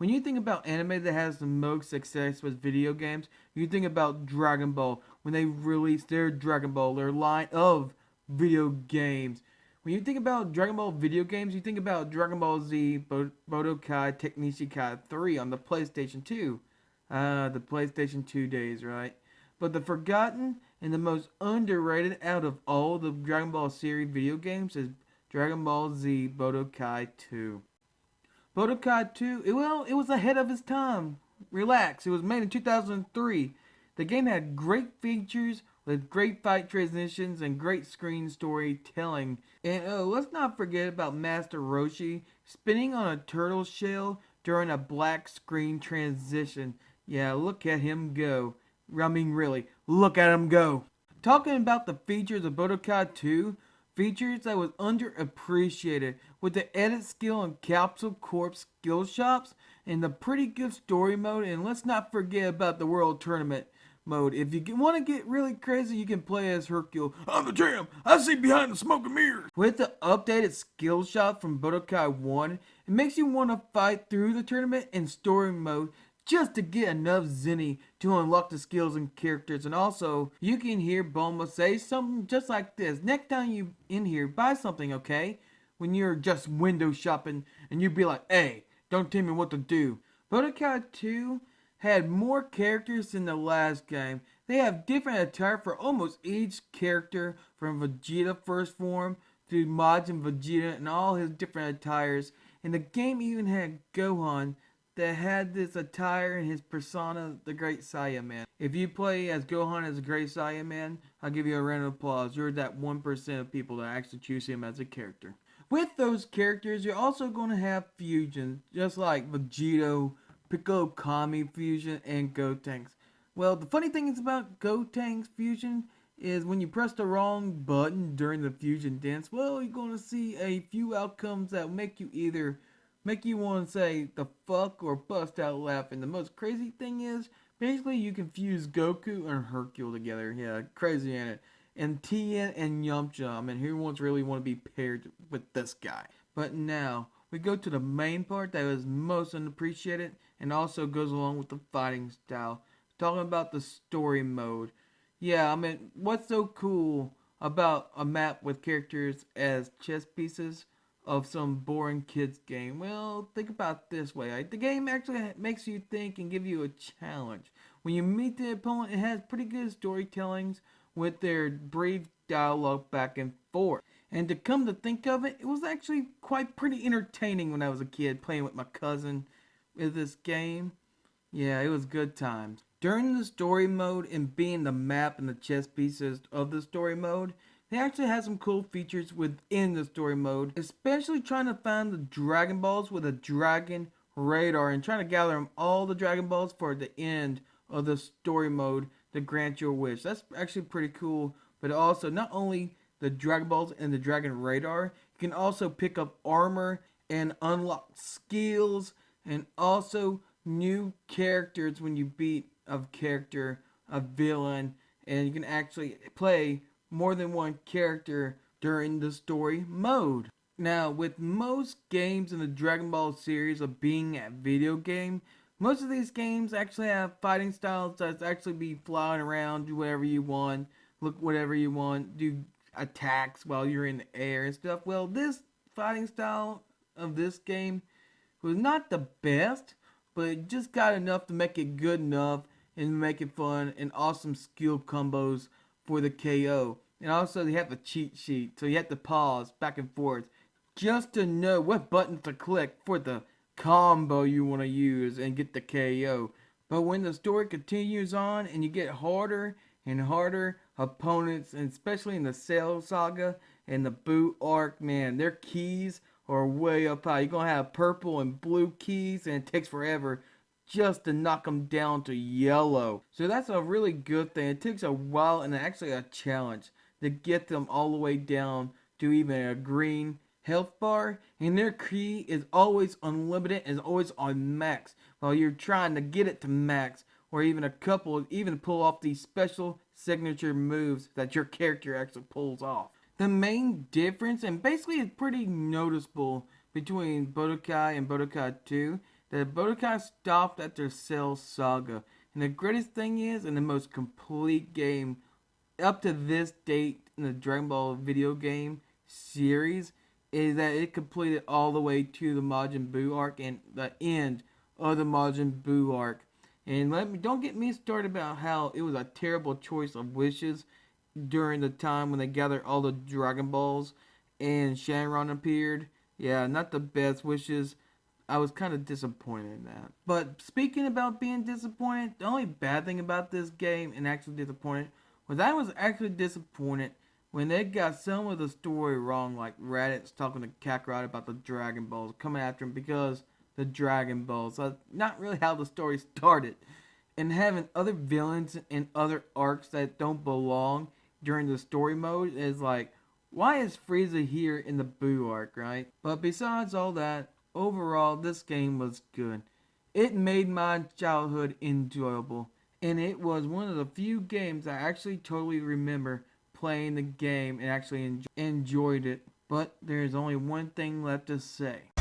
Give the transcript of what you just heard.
When you think about anime that has the most success with video games, you think about Dragon Ball when they released their Dragon Ball, their line of video games. When you think about Dragon Ball video games, you think about Dragon Ball Z Budokai Tenkaichi Kai 3 on the PlayStation 2. The PlayStation 2 days, right? But the forgotten and the most underrated out of all the Dragon Ball series video games is Dragon Ball Z Budokai 2. Budokai 2, it was ahead of its time. Relax, it was made in 2003. The game had great features with great fight transitions and great screen storytelling. And oh, let's not forget about Master Roshi spinning on a turtle shell during a black screen transition. Yeah, look at him go. I mean, really, look at him go. Talking about the features of Budokai 2, features that was underappreciated with the edit skill and Capsule Corp skill shops and the pretty good story mode. And let's not forget about the World Tournament mode. If you want to get really crazy, you can play as Hercule. I'm the champ. I see behind the smoke and mirrors. With the updated skill shop from Budokai 1, it makes you want to fight through the tournament in story mode just to get enough Zenny to unlock the skills and characters. And also, you can hear Bulma say something just like this. Next time you in here, buy something, okay? When you're just window shopping and you'd be like, hey, don't tell me what to do. Budokai 2 had more characters than the last game. They have different attire for almost each character, from Vegeta first form to Majin Vegeta and all his different attires. And the game even had Gohan that had this attire and his persona, the Great Saiyaman. If you play as Gohan as a Great Saiyaman, I'll give you a round of applause. You're that 1% of people that actually choose him as a character. With those characters, you're also going to have fusions, just like Vegito, Piccolo Kami fusion, and Gotenks. Well, the funny thing is about Gotenks fusion is when you press the wrong button during the fusion dance, well, you're going to see a few outcomes that make you want to say the fuck or bust out laughing. The most crazy thing is, basically you can fuse Goku and Hercule together. Yeah, crazy in it. And Tien and Yamcha. I mean, who wants really want to be paired with this guy? But now, we go to the main part that is most unappreciated and also goes along with the fighting style. Talking about the story mode. Yeah, I mean, what's so cool about a map with characters as chess pieces of some boring kids game? Well, think about it this way. The game actually makes you think and give you a challenge. When you meet the opponent, it has pretty good storytellings with their brief dialogue back and forth. And to come to think of it, it was actually quite pretty entertaining when I was a kid playing with my cousin with this game. Yeah, it was good times. During the story mode and being the map and the chess pieces of the story mode, they actually had some cool features within the story mode, especially trying to find the Dragon Balls with a Dragon Radar and trying to gather them all the Dragon Balls for the end of the story mode to grant your wish. That's actually pretty cool, but also not only the Dragon Balls and the Dragon Radar, you can also pick up armor and unlock skills and also new characters when you beat a character, a villain, and you can actually play more than one character during the story mode. Now, with most games in the Dragon Ball series of being a video game, most of these games actually have fighting styles that's actually be flying around, do whatever you want, look whatever you want, do attacks while you're in the air and stuff. Well, this fighting style of this game was not the best, but it just got enough to make it good enough and make it fun and awesome skill combos for the KO. And also they have the cheat sheet, so you have to pause back and forth just to know what buttons to click for the combo you want to use and get the KO. But when the story continues on and you get harder and harder opponents, and especially in the Cell Saga and the Boo arc, man, their keys are way up high. You're going to have purple and blue keys, and it takes forever just to knock them down to yellow. So that's a really good thing. It takes a while and actually a challenge to get them all the way down to even a green health bar, and their key is always unlimited and is always on max while you're trying to get it to max, or even a couple even pull off these special signature moves that your character actually pulls off. The main difference, and basically it's pretty noticeable between Budokai and Budokai 2, that Budokai stopped at their Cell Saga. And the greatest thing is, in the most complete game up to this date in the Dragon Ball video game series, is that it completed all the way to the Majin Buu arc and the end of the Majin Buu arc. And don't get me started about how it was a terrible choice of wishes during the time when they gathered all the Dragon Balls and Shenron appeared. Yeah, not the best wishes. I was kind of disappointed in that. But speaking about being disappointed, the only bad thing about this game and actually disappointed was I was actually disappointed when they got some of the story wrong, like Raditz talking to Kakarot about the Dragon Balls, coming after him because the Dragon Balls. So not really how the story started. And having other villains and other arcs that don't belong during the story mode is like, why is Frieza here in the Buu arc, right? But besides all that, overall, this game was good. It made my childhood enjoyable, and it was one of the few games I actually totally remember playing the game and actually enjoyed it. But there's only one thing left to say.